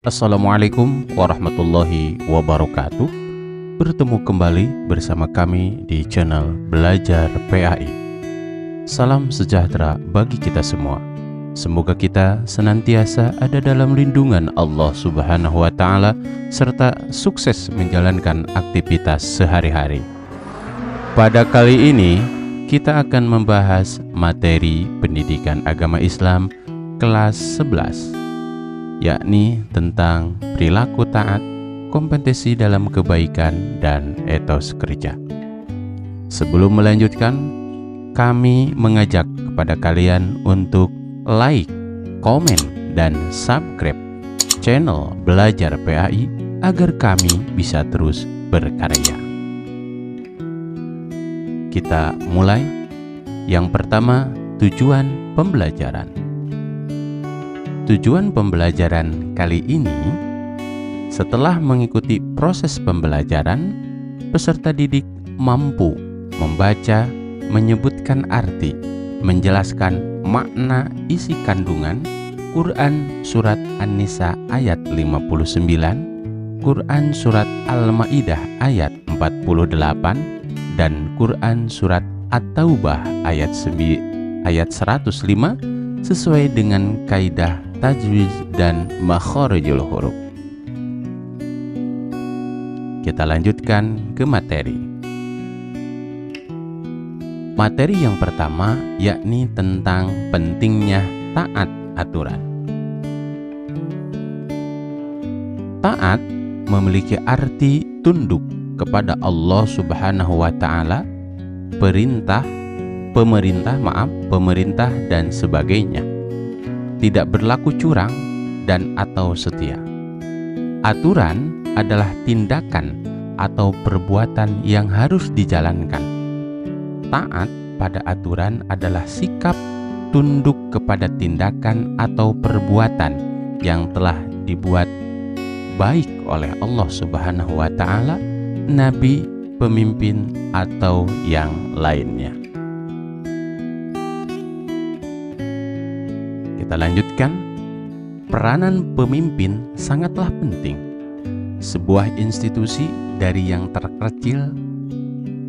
Assalamualaikum warahmatullahi wabarakatuh. Bertemu kembali bersama kami di channel Belajar PAI. Salam sejahtera bagi kita semua. Semoga kita senantiasa ada dalam lindungan Allah Subhanahu wa Ta'ala serta sukses menjalankan aktivitas sehari-hari. Pada kali ini kita akan membahas materi pendidikan agama Islam kelas 11, yakni tentang perilaku taat, kompetensi dalam kebaikan, dan etos kerja. Sebelum melanjutkan, kami mengajak kepada kalian untuk like, komen, dan subscribe channel Belajar PAI agar kami bisa terus berkarya. Kita mulai. Yang pertama, tujuan pembelajaran. Tujuan pembelajaran kali ini, setelah mengikuti proses pembelajaran, peserta didik mampu membaca, menyebutkan arti, menjelaskan makna isi kandungan Quran Surat An-Nisa ayat 59, Quran Surat Al-Ma'idah ayat 48, dan Quran Surat At-Taubah ayat 105 sesuai dengan kaidah tajwid dan makharijul huruf. Kita lanjutkan ke materi. Materi yang pertama yakni tentang pentingnya taat aturan. Taat memiliki arti tunduk kepada Allah Subhanahu wa Ta'ala, pemerintah dan sebagainya. Tidak berlaku curang dan atau setia. Aturan adalah tindakan atau perbuatan yang harus dijalankan. Taat pada aturan adalah sikap tunduk kepada tindakan atau perbuatan yang telah dibuat baik oleh Allah Subhanahu wa Ta'ala, nabi, pemimpin, atau yang lainnya. Kita lanjutkan. Peranan pemimpin sangatlah penting. Sebuah institusi dari yang terkecil,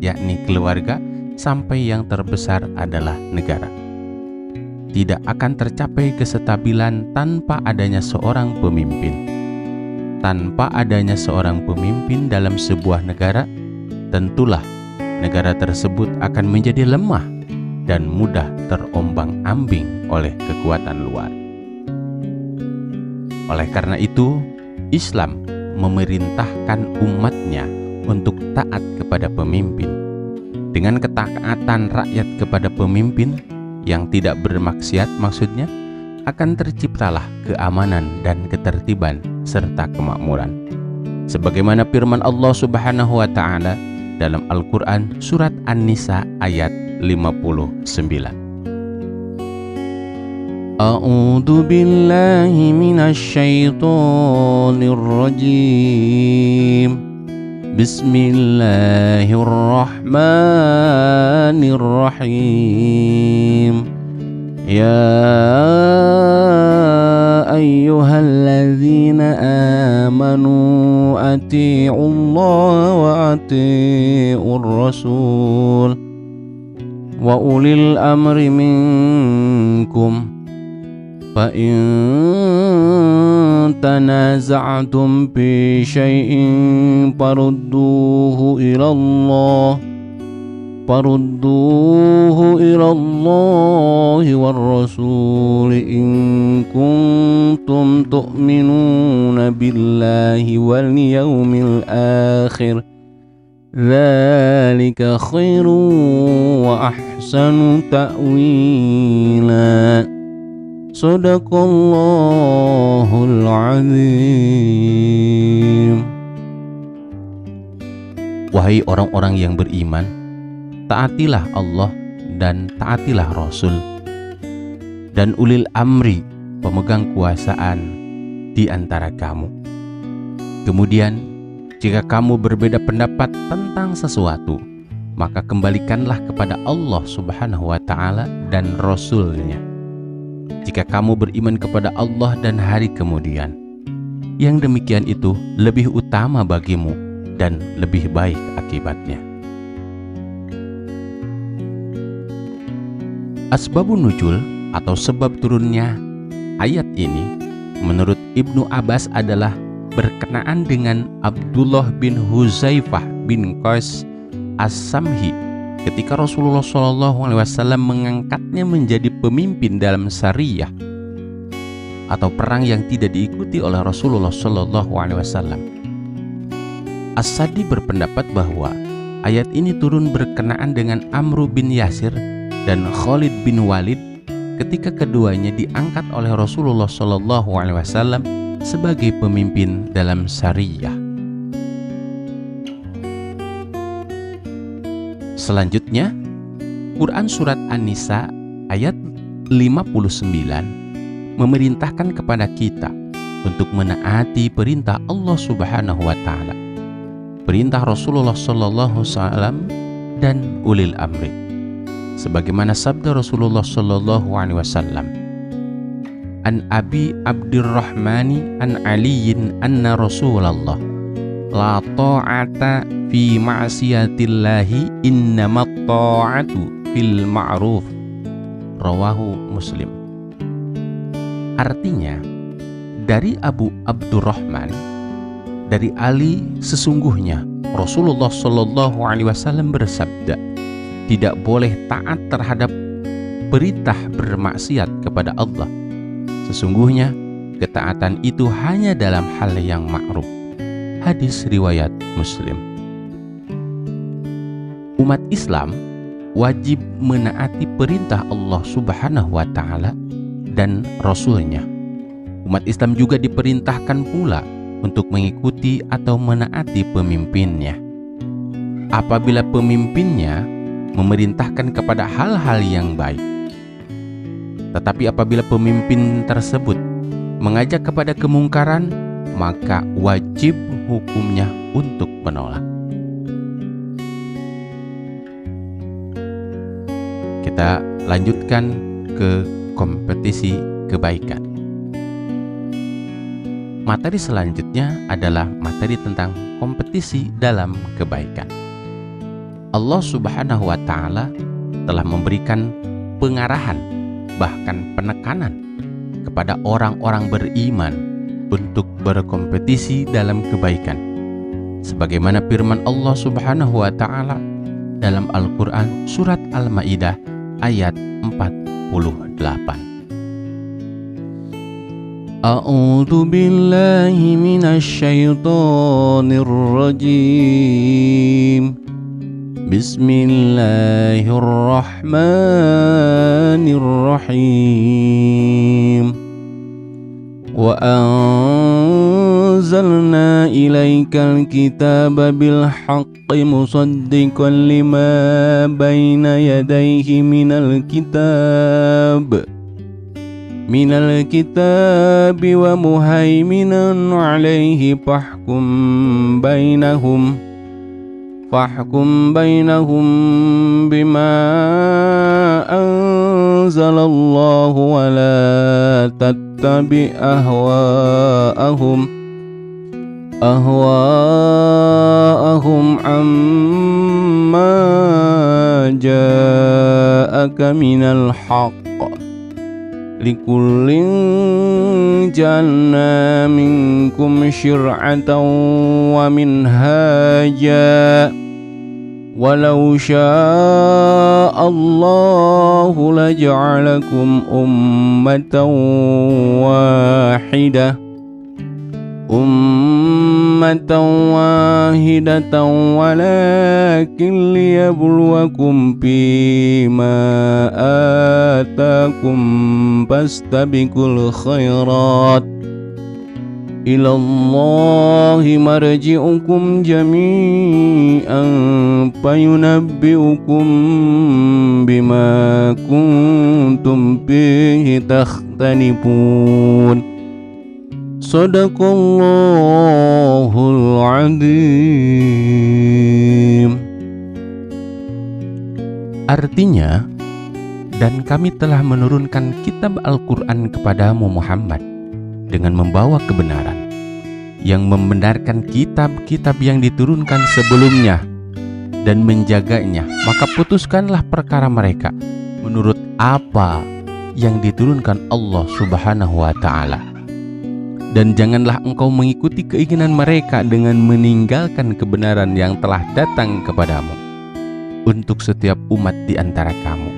yakni keluarga, sampai yang terbesar adalah negara. Tidak akan tercapai kestabilan tanpa adanya seorang pemimpin. Tanpa adanya seorang pemimpin dalam sebuah negara, tentulah negara tersebut akan menjadi lemah dan mudah terombang-ambing oleh kekuatan luar. Oleh karena itu, Islam memerintahkan umatnya untuk taat kepada pemimpin. Dengan ketaatan rakyat kepada pemimpin yang tidak bermaksiat, maksudnya, akan terciptalah keamanan dan ketertiban serta kemakmuran. Sebagaimana firman Allah Subhanahu wa Ta'ala dalam Al-Quran Surat An-Nisa ayat 59. A'udzu billahi minasy syaithanir rajim. Bismillahirrahmanirrahim. Ya ayyuhalladzina amanu atii'ullaha wa atii'ur rasul wa ulil amri minkum fa in tanaza'tum fi syai'in farudduhu ilallahi war rasul in kuntum tu'minuna billahi wal yawmil akhir dzalika khairun wa ahsanu ta'wila. Shadaqallahul azim. Wahai orang-orang yang beriman, taatilah Allah dan taatilah Rasul dan ulil amri, pemegang kuasaan di antara kamu. Kemudian, jika kamu berbeda pendapat tentang sesuatu, maka kembalikanlah kepada Allah Subhanahu wa Ta'ala dan Rasul-Nya. Jika kamu beriman kepada Allah dan hari kemudian, Yang demikian itu lebih utama bagimu dan lebih baik akibatnya. Asbabun nuzul atau sebab turunnya ayat ini menurut Ibnu Abbas adalah berkenaan dengan Abdullah bin Huzaifah bin Qais As-Samhi ketika Rasulullah SAW mengangkatnya menjadi pemimpin dalam Sariyah atau perang yang tidak diikuti oleh Rasulullah SAW. As-Sadi berpendapat bahwa ayat ini turun berkenaan dengan Amr bin Yasir dan Khalid bin Walid ketika keduanya diangkat oleh Rasulullah SAW sebagai pemimpin dalam Sariyah. Selanjutnya, Quran Surat An-Nisa ayat 59 memerintahkan kepada kita untuk menaati perintah Allah Subhanahu wa Ta'ala, perintah Rasulullah SAW dan ulil amri, sebagaimana sabda Rasulullah SAW, An Abi Abdurrahmani an Aliyin anna Rasulullah la ta'ata fi ma'siyatillahi innamat ta'atu fil ma'ruf, rawahu Muslim. Artinya, dari Abu Abdurrahman, dari Ali, sesungguhnya Rasulullah SAW bersabda, tidak boleh taat terhadap perintah bermaksiat kepada Allah. Sesungguhnya ketaatan itu hanya dalam hal yang ma'ruf. Hadis riwayat Muslim. Umat Islam wajib menaati perintah Allah Subhanahu wa Ta'ala dan Rasul-Nya. Umat Islam juga diperintahkan pula untuk mengikuti atau menaati pemimpinnya. Apabila pemimpinnya memerintahkan kepada hal-hal yang baik, tetapi apabila pemimpin tersebut mengajak kepada kemungkaran, maka wajib hukumnya untuk menolak. Kita lanjutkan ke kompetisi kebaikan. Materi selanjutnya adalah materi tentang kompetisi dalam kebaikan. Allah Subhanahu wa Ta'ala telah memberikan pengarahan, bahkan penekanan kepada orang-orang beriman untuk berkompetisi dalam kebaikan, sebagaimana firman Allah Subhanahu wa Ta'ala dalam Al-Quran Surat Al-Ma'idah ayat 48. A'udzu billahi minasy syaithanir rajim. Bismillahirrahmanirrahim. Wa anzalna ilaikal kitaba bil haqqi musaddiqan lima baina yadayhi minal kitabi wa muhaiminan alaihi fahkum bainahum bima anzalallahu wa la tattabi ahwa'ahum amma ja'aka minal haqq likullin ja'alna minkum syir'atan wa minhaja walau sya'allahu laja'alakum ummatan wahidatan walakin liyabluwakum fima atakum fastabiqul khairat ilallahi marji'ukum jami'an fayunabbi'ukum bima kuntum fihi takhtalifun. Sadaqallahul Azim. Artinya, dan kami telah menurunkan kitab Al-Quran kepadamu Muhammad dengan membawa kebenaran, yang membenarkan kitab-kitab yang diturunkan sebelumnya dan menjaganya, maka putuskanlah perkara mereka menurut apa yang diturunkan Allah Subhanahu wa ta'ala. Dan janganlah engkau mengikuti keinginan mereka dengan meninggalkan kebenaran yang telah datang kepadamu. Untuk setiap umat di antara kamu,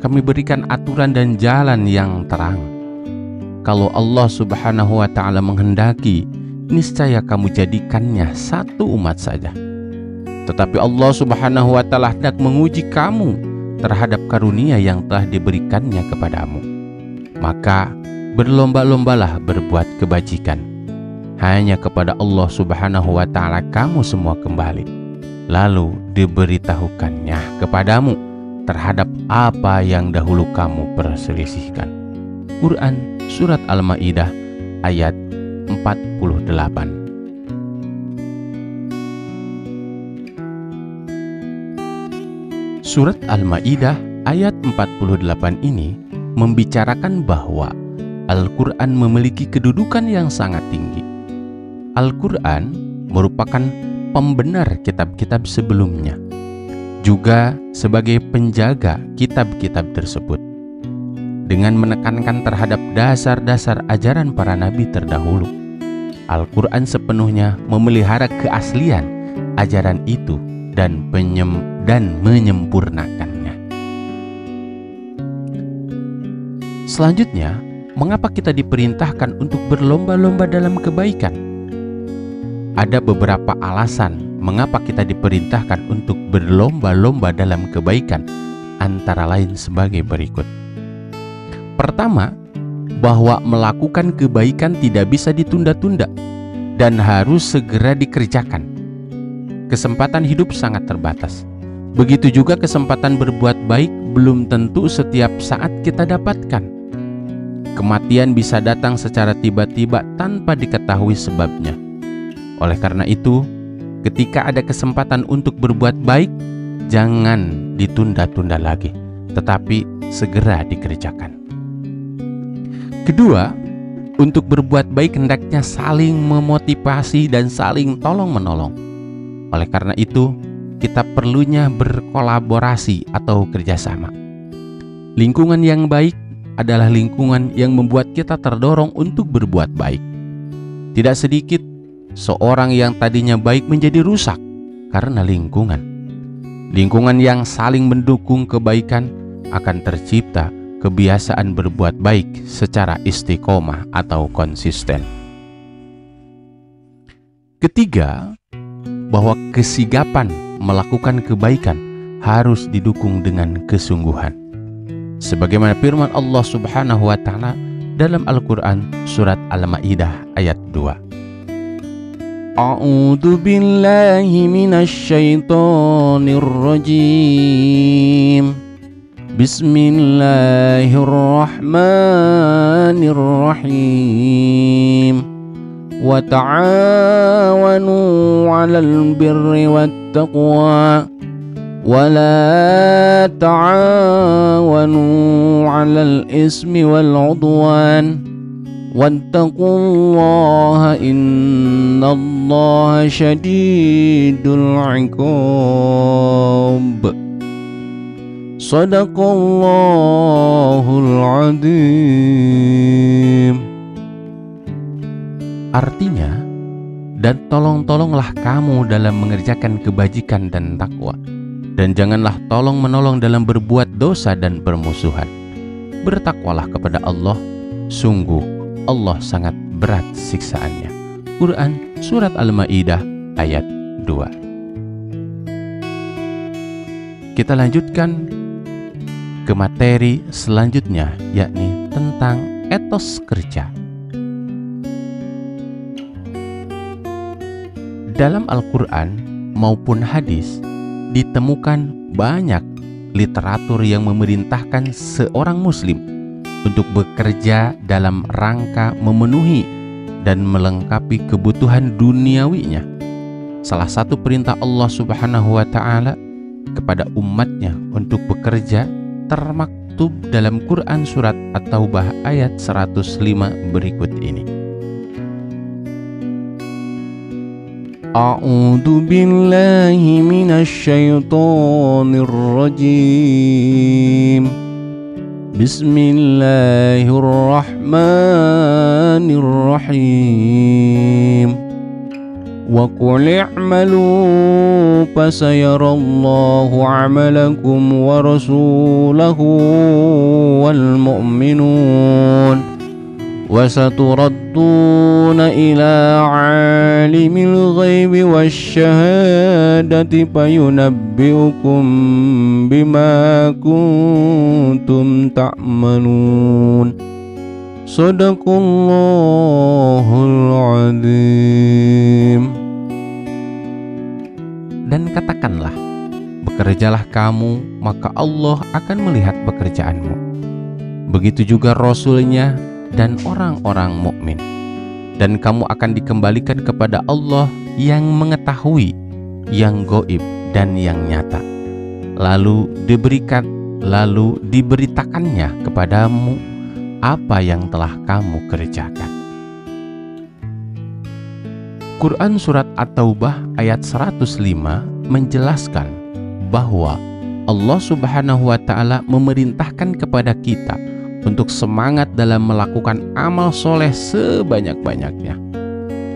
kami berikan aturan dan jalan yang terang. Kalau Allah Subhanahu wa ta'ala menghendaki, niscaya kamu jadikannya satu umat saja. Tetapi Allah Subhanahu wa ta'ala hendak menguji kamu terhadap karunia yang telah diberikannya kepadamu. Maka berlomba-lombalah berbuat kebajikan. Hanya kepada Allah Subhanahu wa ta'ala kamu semua kembali. Lalu diberitahukannya kepadamu terhadap apa yang dahulu kamu perselisihkan. Quran Surat Al-Ma'idah ayat 48. Surat Al-Ma'idah ayat 48 ini membicarakan bahwa Al-Quran memiliki kedudukan yang sangat tinggi. Al-Quran merupakan pembenar kitab-kitab sebelumnya, juga sebagai penjaga kitab-kitab tersebut, dengan menekankan terhadap dasar-dasar ajaran para nabi terdahulu. Al-Quran sepenuhnya memelihara keaslian ajaran itu dan menyempurnakannya. Selanjutnya, mengapa kita diperintahkan untuk berlomba-lomba dalam kebaikan? Ada beberapa alasan mengapa kita diperintahkan untuk berlomba-lomba dalam kebaikan, antara lain sebagai berikut. Pertama, bahwa melakukan kebaikan tidak bisa ditunda-tunda dan harus segera dikerjakan. Kesempatan hidup sangat terbatas. Begitu juga kesempatan berbuat baik belum tentu setiap saat kita dapatkan. Kematian bisa datang secara tiba-tiba tanpa diketahui sebabnya. Oleh karena itu, ketika ada kesempatan untuk berbuat baik, jangan ditunda-tunda lagi, tetapi segera dikerjakan. Kedua, untuk berbuat baik hendaknya saling memotivasi dan saling tolong-menolong. Oleh karena itu, kita perlunya berkolaborasi atau kerjasama. Lingkungan yang baik adalah lingkungan yang membuat kita terdorong untuk berbuat baik. Tidak sedikit seorang yang tadinya baik menjadi rusak karena lingkungan. Lingkungan yang saling mendukung kebaikan akan tercipta kebiasaan berbuat baik secara istiqomah atau konsisten. Ketiga, bahwa kesigapan melakukan kebaikan harus didukung dengan kesungguhan. Sebagaimana firman Allah Subhanahu wa ta'ala dalam Al-Quran Surat Al-Ma'idah ayat 2. A'udzu billahi minasy syaithanir rajim. Bismillahirrahmanirrahim. Wa ta'awanu 'alal birri wat taqwa wa la ta'awanu 'alal ismi wal 'udwan. Wattaqullaha innallaha syadidul 'iqab. Shadaqallahul 'adzim. Artinya, dan tolong-tolonglah kamu dalam mengerjakan kebajikan dan takwa, dan janganlah tolong-menolong dalam berbuat dosa dan permusuhan. Bertakwalah kepada Allah, sungguh Allah sangat berat siksaannya. Quran Surat Al-Ma'idah ayat 2. Kita lanjutkan ke materi selanjutnya, yakni tentang etos kerja. Dalam Al-Quran maupun hadis ditemukan banyak literatur yang memerintahkan seorang muslim untuk bekerja dalam rangka memenuhi dan melengkapi kebutuhan duniawinya. Salah satu perintah Allah Subhanahu wa ta'ala kepada umatnya untuk bekerja termaktub dalam Quran Surat At-Taubah ayat 105 berikut ini. A'udzu billahi minasy syaithanir rajim. Bismillahirrahmanirrahim. Wa qul i'malu fasayarallahu 'amalakum wa rasuluhu wal mu'minun wa saturadduna ila 'alimil ghaibi wasyahadati fayunabbi'ukum bima kuntum ta'malun. Shadaqallahul 'adzim. Dan katakanlah, bekerjalah kamu, maka Allah akan melihat pekerjaanmu. Begitu juga Rasul-Nya dan orang-orang mukmin. Dan kamu akan dikembalikan kepada Allah yang mengetahui yang gaib dan yang nyata. Lalu diberitakannya kepadamu apa yang telah kamu kerjakan. Quran Surat At-Taubah ayat 105 menjelaskan bahwa Allah Subhanahu wa Ta'ala memerintahkan kepada kita untuk semangat dalam melakukan amal soleh sebanyak-banyaknya.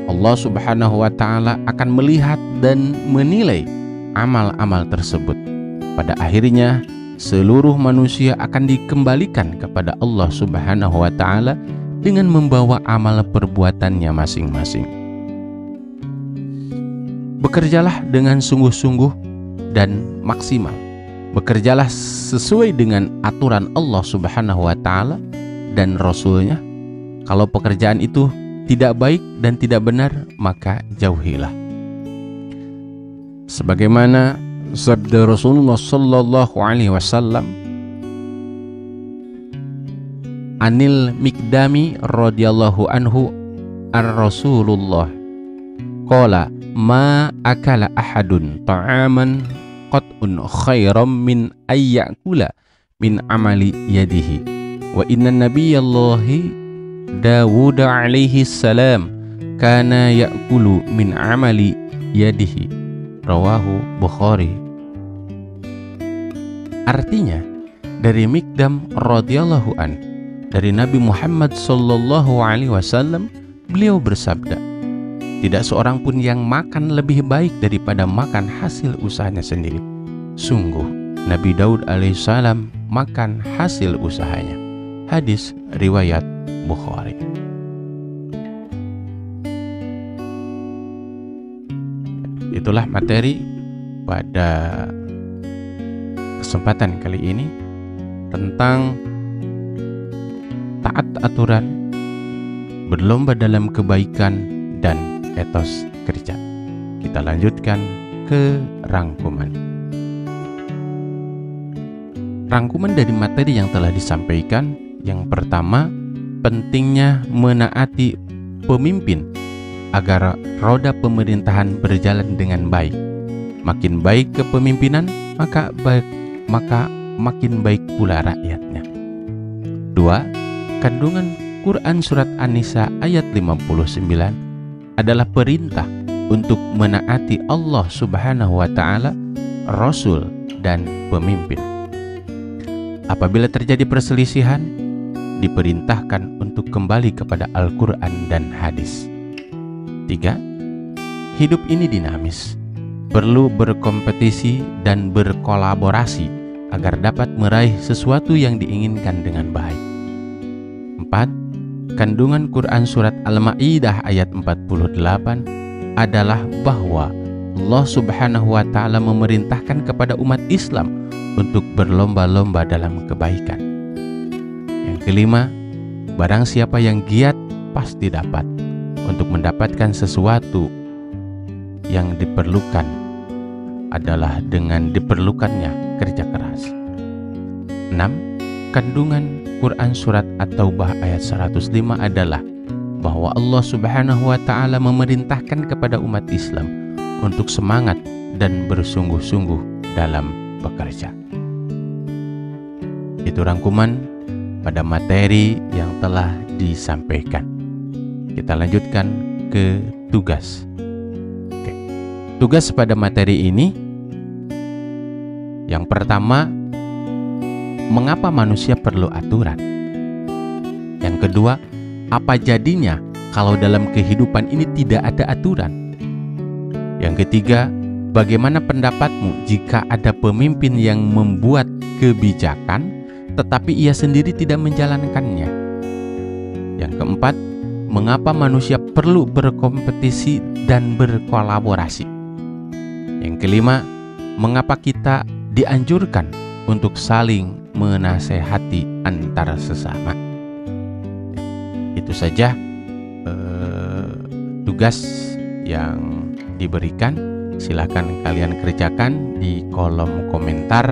Allah Subhanahu wa Ta'ala akan melihat dan menilai amal-amal tersebut. Pada akhirnya seluruh manusia akan dikembalikan kepada Allah Subhanahu wa Ta'ala dengan membawa amal perbuatannya masing-masing. Bekerjalah dengan sungguh-sungguh dan maksimal. Bekerjalah sesuai dengan aturan Allah Subhanahu wa Ta'ala dan Rasul-Nya. Kalau pekerjaan itu tidak baik dan tidak benar, maka jauhilah. Sebagaimana sabda Rasulullah sallallahu alaihi wasallam, Anil Mikdami radhiyallahu anhu ar-Rasulullah qala ma akala ahadun ta'aman qat'un khairam min ayyakula min amali yadihi wa inna nabiyallahi Dawud alaihi salam kana ya'kulu min amali yadihi. Rawahu Bukhari. Artinya, dari Mikdam radhiyallahu an, dari Nabi Muhammad sallallahu alaihi wasallam, beliau bersabda, tidak seorang pun yang makan lebih baik daripada makan hasil usahanya sendiri. Sungguh, Nabi Daud alaihissalam makan hasil usahanya. Hadis riwayat Bukhari. Itulah materi pada kesempatan kali ini tentang taat aturan, berlomba dalam kebaikan, dan etos kerja. Kita lanjutkan ke rangkuman. Rangkuman dari materi yang telah disampaikan, yang pertama, pentingnya menaati pemimpin agar roda pemerintahan berjalan dengan baik. Makin baik kepemimpinan, maka makin baik pula rakyatnya. 2. Kandungan Quran Surat An-Nisa ayat 59 adalah perintah untuk menaati Allah Subhanahu wa Ta'ala, Rasul, dan pemimpin. Apabila terjadi perselisihan, diperintahkan untuk kembali kepada Al-Quran dan hadis. 3. Hidup ini dinamis, perlu berkompetisi dan berkolaborasi agar dapat meraih sesuatu yang diinginkan dengan baik. 4. Kandungan Quran Surat Al-Ma'idah ayat 48 adalah bahwa Allah Subhanahu wa Ta'ala memerintahkan kepada umat Islam untuk berlomba-lomba dalam kebaikan. Yang kelima, barang siapa yang giat pasti dapat. Untuk mendapatkan sesuatu yang diperlukan adalah dengan diperlukannya kerja keras. 6. Kandungan Quran Surat At-Taubah ayat 105 adalah bahwa Allah Subhanahu wa Ta'ala memerintahkan kepada umat Islam untuk semangat dan bersungguh-sungguh dalam bekerja. Itu rangkuman pada materi yang telah disampaikan. Kita lanjutkan ke tugas. Oke. tugas pada materi ini, yang pertama, mengapa manusia perlu aturan? Yang kedua, apa jadinya kalau dalam kehidupan ini tidak ada aturan? Yang ketiga, bagaimana pendapatmu jika ada pemimpin yang membuat kebijakan tetapi ia sendiri tidak menjalankannya? Yang keempat, mengapa manusia perlu berkompetisi dan berkolaborasi? Yang kelima, mengapa kita dianjurkan untuk saling menasehati antar sesama? Itu saja tugas yang diberikan. Silakan kalian kerjakan di kolom komentar,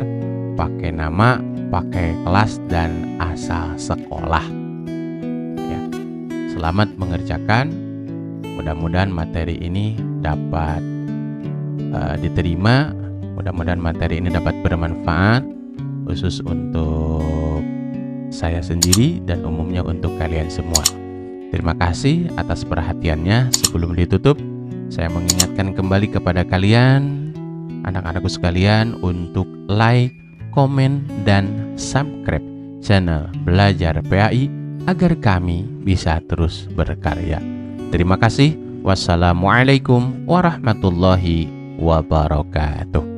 pakai nama, pakai kelas, dan asal sekolah ya. Selamat mengerjakan. Mudah-mudahan materi ini dapat diterima. Mudah-mudahan materi ini dapat bermanfaat, khusus untuk saya sendiri dan umumnya untuk kalian semua. Terima kasih atas perhatiannya. Sebelum ditutup, saya mengingatkan kembali kepada kalian, anak-anakku sekalian, untuk like, komen, dan subscribe channel Belajar PAI agar kami bisa terus berkarya. Terima kasih. Wassalamualaikum warahmatullahi wabarakatuh.